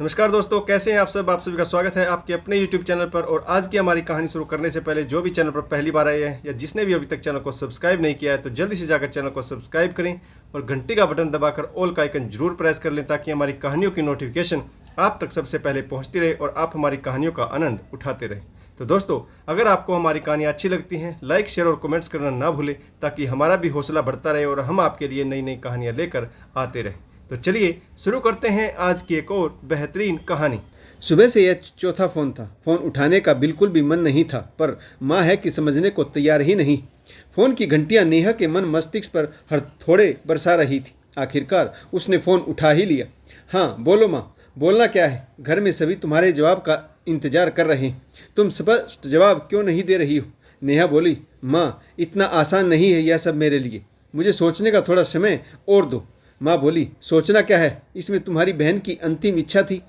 नमस्कार दोस्तों, कैसे हैं आप सब। आप सभी का स्वागत है आपके अपने YouTube चैनल पर। और आज की हमारी कहानी शुरू करने से पहले जो भी चैनल पर पहली बार आए हैं या जिसने भी अभी तक चैनल को सब्सक्राइब नहीं किया है तो जल्दी से जाकर चैनल को सब्सक्राइब करें और घंटी का बटन दबाकर ऑल का आइकन जरूर प्रेस कर लें ताकि हमारी कहानियों की नोटिफिकेशन आप तक सबसे पहले पहुँचती रहे और आप हमारी कहानियों का आनंद उठाते रहें। तो दोस्तों, अगर आपको हमारी कहानियाँ अच्छी लगती हैं, लाइक शेयर और कमेंट्स करना ना भूलें ताकि हमारा भी हौसला बढ़ता रहे और हम आपके लिए नई नई कहानियाँ लेकर आते रहें। तो चलिए शुरू करते हैं आज की एक और बेहतरीन कहानी। सुबह से यह चौथा फ़ोन था। फ़ोन उठाने का बिल्कुल भी मन नहीं था, पर माँ है कि समझने को तैयार ही नहीं। फ़ोन की घंटियाँ नेहा के मन मस्तिष्क पर हर थोड़े बरसा रही थी। आखिरकार उसने फ़ोन उठा ही लिया। हाँ बोलो माँ। बोलना क्या है, घर में सभी तुम्हारे जवाब का इंतज़ार कर रहे हैं। तुम स्पष्ट जवाब क्यों नहीं दे रही हो? नेहा बोली। माँ, इतना आसान नहीं है यह सब मेरे लिए, मुझे सोचने का थोड़ा समय और दो। माँ बोली। सोचना क्या है, इसमें तुम्हारी बहन की अंतिम इच्छा थी।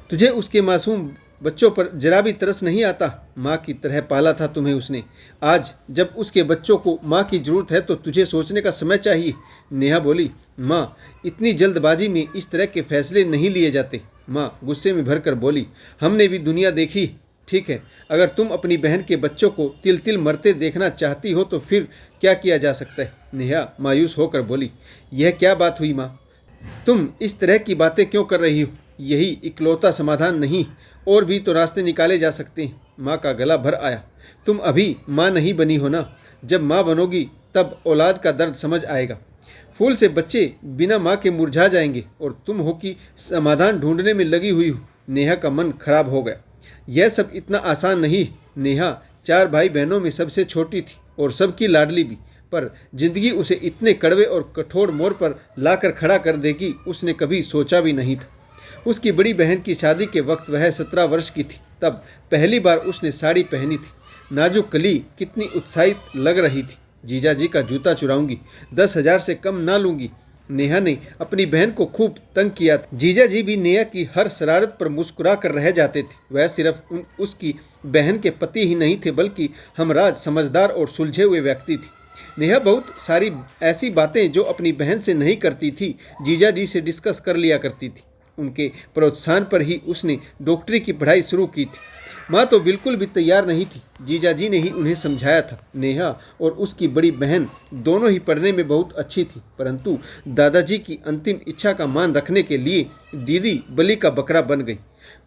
तुझे उसके मासूम बच्चों पर जरा भी तरस नहीं आता? माँ की तरह पाला था तुम्हें उसने। आज जब उसके बच्चों को माँ की ज़रूरत है तो तुझे सोचने का समय चाहिए। नेहा बोली। माँ, इतनी जल्दबाजी में इस तरह के फैसले नहीं लिए जाते। माँ गुस्से में भरकर बोली। हमने भी दुनिया देखी। ठीक है, अगर तुम अपनी बहन के बच्चों को तिल तिल मरते देखना चाहती हो तो फिर क्या किया जा सकता है? नेहा मायूस होकर बोली। यह क्या बात हुई माँ? तुम इस तरह की बातें क्यों कर रही हो? यही इकलौता समाधान नहीं, और भी तो रास्ते निकाले जा सकते हैं। माँ का गला भर आया। तुम अभी माँ नहीं बनी हो ना। जब माँ बनोगी तब औलाद का दर्द समझ आएगा। फूल से बच्चे बिना माँ के मुरझा जाएंगे और तुम हो कि समाधान ढूंढने में लगी हुई हो। नेहा का मन खराब हो गया। यह सब इतना आसान नहीं। नेहा 4 भाई बहनों में सबसे छोटी थी और सबकी लाडली भी, पर जिंदगी उसे इतने कड़वे और कठोर मोड़ पर लाकर खड़ा कर देगी उसने कभी सोचा भी नहीं था। उसकी बड़ी बहन की शादी के वक्त वह 17 वर्ष की थी। तब पहली बार उसने साड़ी पहनी थी। नाजुक कली कितनी उत्साहित लग रही थी। जीजा जी का जूता चुराऊंगी, 10,000 से कम ना लूंगी। नेहा ने अपनी बहन को खूब तंग किया था। जीजा जी भी नेहा की हर शरारत पर मुस्कुरा कर रह जाते थे। वह सिर्फ उसकी बहन के पति ही नहीं थे बल्कि हमराज, समझदार और सुलझे हुए व्यक्ति थे। नेहा बहुत सारी ऐसी बातें जो अपनी बहन से नहीं करती थी जीजा जी से डिस्कस कर लिया करती थी। उनके प्रोत्साहन पर ही उसने डॉक्टरी की पढ़ाई शुरू की थी। माँ तो बिल्कुल भी तैयार नहीं थी। जीजा जी ने ही उन्हें समझाया था। नेहा और उसकी बड़ी बहन दोनों ही पढ़ने में बहुत अच्छी थी, परंतु दादाजी की अंतिम इच्छा का मान रखने के लिए दीदी बलि का बकरा बन गई।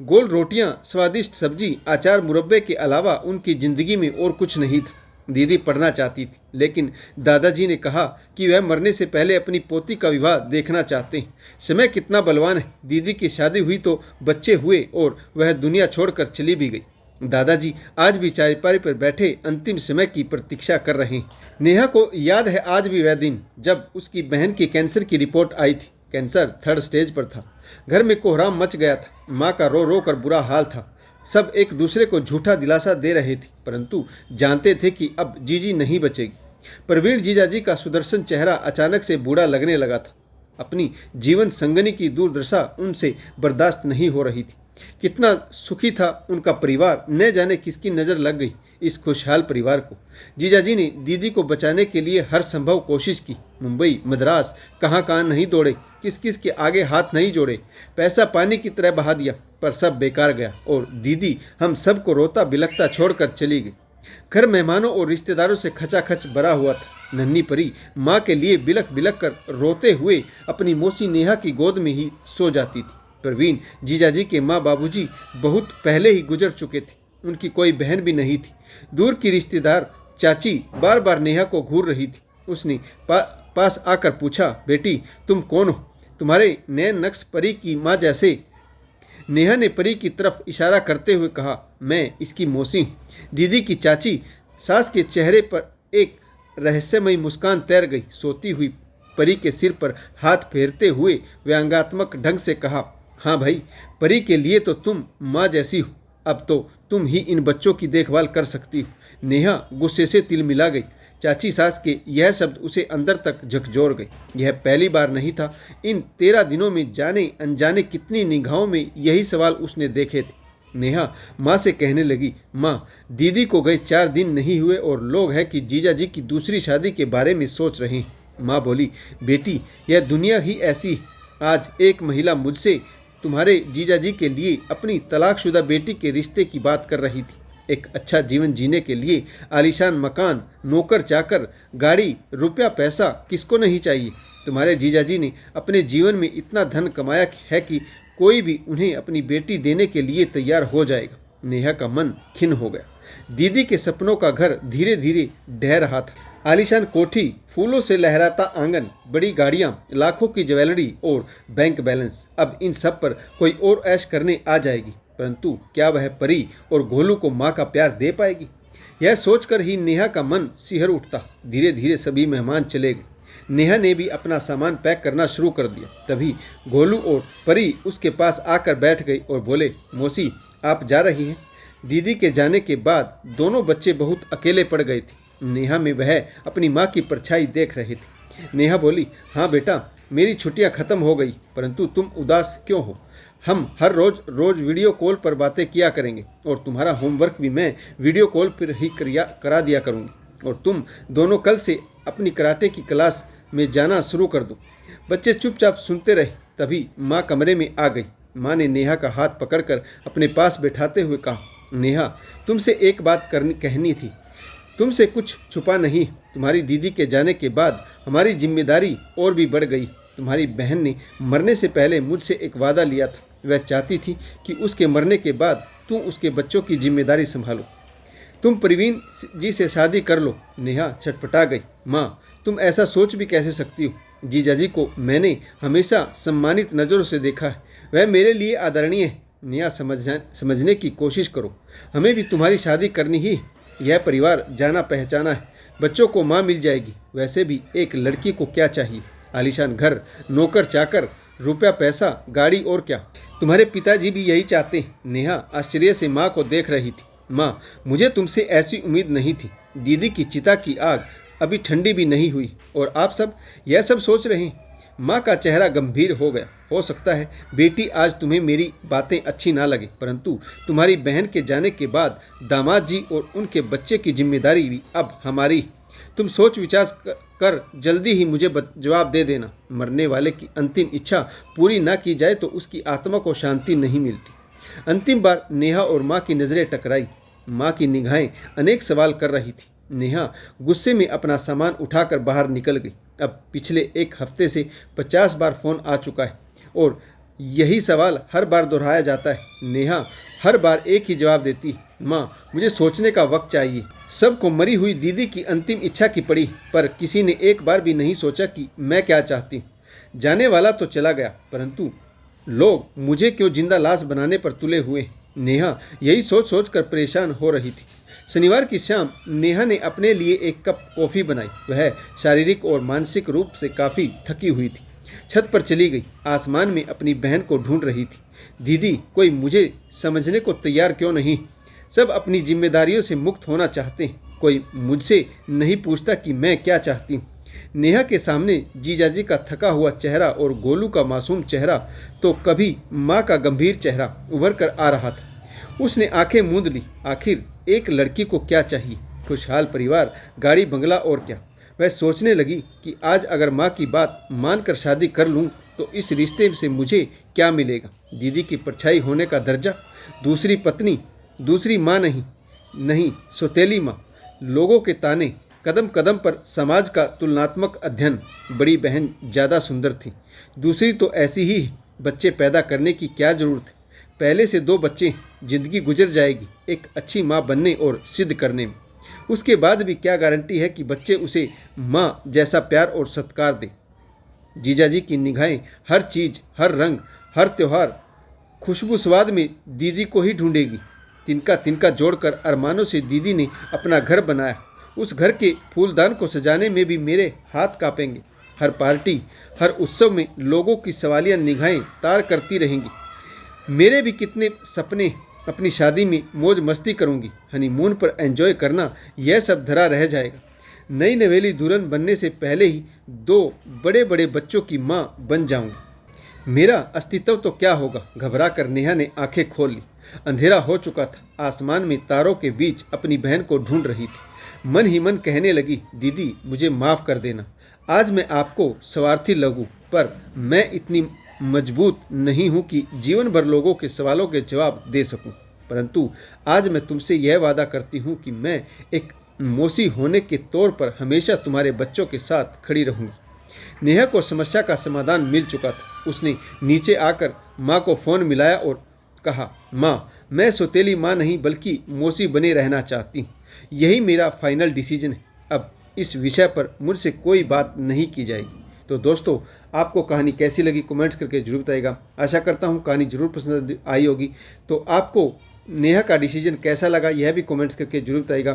गोल रोटियां, स्वादिष्ट सब्जी, अचार, मुरब्बे के अलावा उनकी ज़िंदगी में और कुछ नहीं था। दीदी पढ़ना चाहती थी, लेकिन दादाजी ने कहा कि वह मरने से पहले अपनी पोती का विवाह देखना चाहते हैं। समय कितना बलवान है। दीदी की शादी हुई तो बच्चे हुए और वह दुनिया छोड़कर चली भी गई। दादाजी आज भी चारपाई पर बैठे अंतिम समय की प्रतीक्षा कर रहे हैं। नेहा को याद है आज भी वह दिन जब उसकी बहन की कैंसर की रिपोर्ट आई थी। कैंसर 3rd स्टेज पर था। घर में कोहराम मच गया था। माँ का रो रो कर बुरा हाल था। सब एक दूसरे को झूठा दिलासा दे रहे थे, परंतु जानते थे कि अब जीजी नहीं बचेगी। प्रवीण जीजाजी का सुदर्शन चेहरा अचानक से बूढ़ा लगने लगा था। अपनी जीवन संगनी की दुर्दशा उनसे बर्दाश्त नहीं हो रही थी। कितना सुखी था उनका परिवार, न जाने किसकी नज़र लग गई इस खुशहाल परिवार को। जीजाजी ने दीदी को बचाने के लिए हर संभव कोशिश की। मुंबई, मद्रास, कहाँ नहीं दौड़े, किस किस के आगे हाथ नहीं जोड़े, पैसा पानी की तरह बहा दिया, पर सब बेकार गया और दीदी हम सबको रोता बिलखता छोड़कर चली गई। घर मेहमानों और रिश्तेदारों से खचाखच भरा हुआ था। नन्ही परी माँ के लिए बिलख बिलख कर रोते हुए अपनी मौसी नेहा की गोद में ही सो जाती थी। प्रवीण जीजाजी के माँ बाबूजी बहुत पहले ही गुजर चुके थे। उनकी कोई बहन भी नहीं थी। दूर की रिश्तेदार चाची बार बार नेहा को घूर रही थी। उसने पास आकर पूछा, बेटी तुम कौन हो? तुम्हारे नैन नक्श परी की माँ जैसे। नेहा ने परी की तरफ इशारा करते हुए कहा, मैं इसकी मौसी हूँ। दीदी की चाची सास के चेहरे पर एक रहस्यमयी मुस्कान तैर गई। सोती हुई परी के सिर पर हाथ फेरते हुए व्यंग्यात्मक ढंग से कहा, हाँ भाई, परी के लिए तो तुम माँ जैसी हो। अब तो तुम ही इन बच्चों की देखभाल कर सकती हो। नेहा गुस्से से तिल मिला गई। चाची सास के यह शब्द उसे अंदर तक झकझोर गए। यह पहली बार नहीं था। इन 13 दिनों में जाने अनजाने कितनी निगाहों में यही सवाल उसने देखे थे। नेहा माँ से कहने लगी, माँ, दीदी को गए 4 दिन नहीं हुए और लोग हैं कि जीजा जी की दूसरी शादी के बारे में सोच रहे हैं। माँ बोली, बेटी, यह दुनिया ही ऐसी है। आज एक महिला मुझसे तुम्हारे जीजाजी के लिए अपनी तलाकशुदा बेटी के रिश्ते की बात कर रही थी। एक अच्छा जीवन जीने के लिए आलीशान मकान, नौकर चाकर, गाड़ी, रुपया पैसा किसको नहीं चाहिए। तुम्हारे जीजाजी ने अपने जीवन में इतना धन कमाया है कि कोई भी उन्हें अपनी बेटी देने के लिए तैयार हो जाएगा। नेहा का मन खिन्न हो गया। दीदी के सपनों का घर धीरे धीरे ढह रहा था। आलीशान कोठी, फूलों से लहराता आंगन, बड़ी गाड़ियां, लाखों की ज्वेलरी और बैंक बैलेंस, अब इन सब पर कोई और ऐश करने आ जाएगी। परंतु क्या वह परी और गोलू को माँ का प्यार दे पाएगी? यह सोचकर ही नेहा का मन सिहर उठता। धीरे धीरे सभी मेहमान चले गए। नेहा ने भी अपना सामान पैक करना शुरू कर दिया। तभी गोलू और परी उसके पास आकर बैठ गई और बोले, मौसी आप जा रही हैं? दीदी के जाने के बाद दोनों बच्चे बहुत अकेले पड़ गए थे। नेहा में वह अपनी माँ की परछाई देख रहे थे। नेहा बोली, हाँ बेटा, मेरी छुट्टियाँ खत्म हो गई, परंतु तुम उदास क्यों हो? हम हर रोज वीडियो कॉल पर बातें किया करेंगे और तुम्हारा होमवर्क भी मैं वीडियो कॉल पर ही करा दिया करूँगी। और तुम दोनों कल से अपनी कराटे की क्लास में जाना शुरू कर दो। बच्चे चुपचाप सुनते रहे। तभी माँ कमरे में आ गई। माँ ने नेहा का हाथ पकड़कर अपने पास बैठाते हुए कहा, नेहा तुमसे एक बात कहनी थी। तुमसे कुछ छुपा नहीं। तुम्हारी दीदी के जाने के बाद हमारी जिम्मेदारी और भी बढ़ गई। तुम्हारी बहन ने मरने से पहले मुझसे एक वादा लिया था। वह चाहती थी कि उसके मरने के बाद तुम उसके बच्चों की जिम्मेदारी संभालो। तुम प्रवीण जी से शादी कर लो। नेहा छटपटा गई। माँ तुम ऐसा सोच भी कैसे सकती हो? जीजाजी को मैंने हमेशा सम्मानित नज़रों से देखा है। वह मेरे लिए आदरणीय है। नेहा समझने की कोशिश करो। हमें भी तुम्हारी शादी करनी ही। यह परिवार जाना पहचाना है। बच्चों को माँ मिल जाएगी। वैसे भी एक लड़की को क्या चाहिए? आलीशान घर, नौकर चाकर, रुपया पैसा, गाड़ी और क्या? तुम्हारे पिताजी भी यही चाहते हैं। नेहा आश्चर्य से माँ को देख रही थी। माँ मुझे तुमसे ऐसी उम्मीद नहीं थी। दीदी की चिता की आग अभी ठंडी भी नहीं हुई और आप सब यह सब सोच रहे हैं। माँ का चेहरा गंभीर हो गया। हो सकता है बेटी आज तुम्हें मेरी बातें अच्छी ना लगे, परंतु तुम्हारी बहन के जाने के बाद दामाद जी और उनके बच्चे की जिम्मेदारी भी अब हमारी। तुम सोच विचार कर जल्दी ही मुझे जवाब दे देना। मरने वाले की अंतिम इच्छा पूरी ना की जाए तो उसकी आत्मा को शांति नहीं मिलती। अंतिम बार नेहा और माँ की नज़रें टकराई। माँ की निगाहें अनेक सवाल कर रही थी। नेहा गुस्से में अपना सामान उठाकर बाहर निकल गई। अब पिछले एक हफ्ते से 50 बार फ़ोन आ चुका है और यही सवाल हर बार दोहराया जाता है। नेहा हर बार एक ही जवाब देती, माँ मुझे सोचने का वक्त चाहिए। सबको मरी हुई दीदी की अंतिम इच्छा की पड़ी, पर किसी ने एक बार भी नहीं सोचा कि मैं क्या चाहती हूँ। जाने वाला तो चला गया, परंतु लोग मुझे क्यों जिंदा लाश बनाने पर तुले हुए? नेहा यही सोच सोच कर परेशान हो रही थी। शनिवार की शाम नेहा ने अपने लिए एक कप कॉफ़ी बनाई। वह शारीरिक और मानसिक रूप से काफ़ी थकी हुई थी। छत पर चली गई। आसमान में अपनी बहन को ढूंढ रही थी। दीदी कोई मुझे समझने को तैयार क्यों नहीं? सब अपनी जिम्मेदारियों से मुक्त होना चाहते हैं। कोई मुझसे नहीं पूछता कि मैं क्या चाहती हूँ। नेहा के सामने जीजाजी का थका हुआ चेहरा और गोलू का मासूम चेहरा, तो कभी माँ का गंभीर चेहरा उभर कर आ रहा था। उसने आंखें मूंद ली। आखिर एक लड़की को क्या चाहिए? खुशहाल परिवार, गाड़ी, बंगला और क्या? वह सोचने लगी कि आज अगर माँ की बात मानकर शादी कर लूँ तो इस रिश्ते से मुझे क्या मिलेगा? दीदी की परछाई होने का दर्जा, दूसरी पत्नी, दूसरी माँ नहीं सौतेली माँ, लोगों के ताने, कदम कदम पर समाज का तुलनात्मक अध्ययन। बड़ी बहन ज़्यादा सुंदर थी, दूसरी तो ऐसी ही है। बच्चे पैदा करने की क्या ज़रूरत है? पहले से 2 बच्चे, जिंदगी गुजर जाएगी एक अच्छी माँ बनने और सिद्ध करने में। उसके बाद भी क्या गारंटी है कि बच्चे उसे माँ जैसा प्यार और सत्कार दें? जीजाजी की निगाहें हर चीज़, हर रंग, हर त्यौहार, खुशबू स्वाद में दीदी को ही ढूंढेगी। तिनका तिनका जोड़कर अरमानों से दीदी ने अपना घर बनाया। उस घर के फूलदान को सजाने में भी मेरे हाथ कांपेंगे। हर पार्टी, हर उत्सव में लोगों की सवालिया निगाहें तार करती रहेंगी। मेरे भी कितने सपने। अपनी शादी में मौज मस्ती करूंगी, हनीमून पर एंजॉय करना, यह सब धरा रह जाएगा। नई नवेली दुल्हन बनने से पहले ही 2 बड़े बड़े बच्चों की माँ बन जाऊंगी। मेरा अस्तित्व तो क्या होगा? घबरा कर नेहा ने आंखें खोल ली। अंधेरा हो चुका था। आसमान में तारों के बीच अपनी बहन को ढूंढ रही थी। मन ही मन कहने लगी, दीदी मुझे माफ़ कर देना। आज मैं आपको स्वार्थी लगूं, पर मैं इतनी मजबूत नहीं हूँ कि जीवन भर लोगों के सवालों के जवाब दे सकूँ, परंतु आज मैं तुमसे यह वादा करती हूँ कि मैं एक मौसी होने के तौर पर हमेशा तुम्हारे बच्चों के साथ खड़ी रहूँगी। नेहा को समस्या का समाधान मिल चुका था। उसने नीचे आकर माँ को फ़ोन मिलाया और कहा, माँ, मैं सौतेली माँ नहीं बल्कि मौसी बने रहना चाहती हूँ। यही मेरा फाइनल डिसीजन है। अब इस विषय पर मुझसे कोई बात नहीं की जाएगी। तो दोस्तों, आपको कहानी कैसी लगी कमेंट्स करके जरूर बताइएगा। आशा करता हूँ कहानी जरूर पसंद आई होगी। तो आपको नेहा का डिसीजन कैसा लगा यह भी कमेंट्स करके जरूर बताइएगा।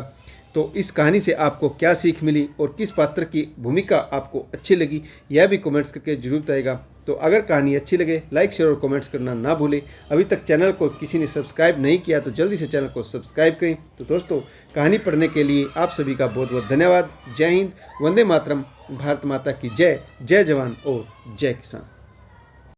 तो इस कहानी से आपको क्या सीख मिली और किस पात्र की भूमिका आपको अच्छी लगी यह भी कमेंट्स करके जरूर बताइएगा। तो अगर कहानी अच्छी लगे लाइक शेयर और कमेंट्स करना ना भूलें। अभी तक चैनल को किसी ने सब्सक्राइब नहीं किया तो जल्दी से चैनल को सब्सक्राइब करें। तो दोस्तों, कहानी पढ़ने के लिए आप सभी का बहुत बहुत धन्यवाद। जय हिंद, वंदे मातरम, भारत माता की जय। जय जवान और जय किसान।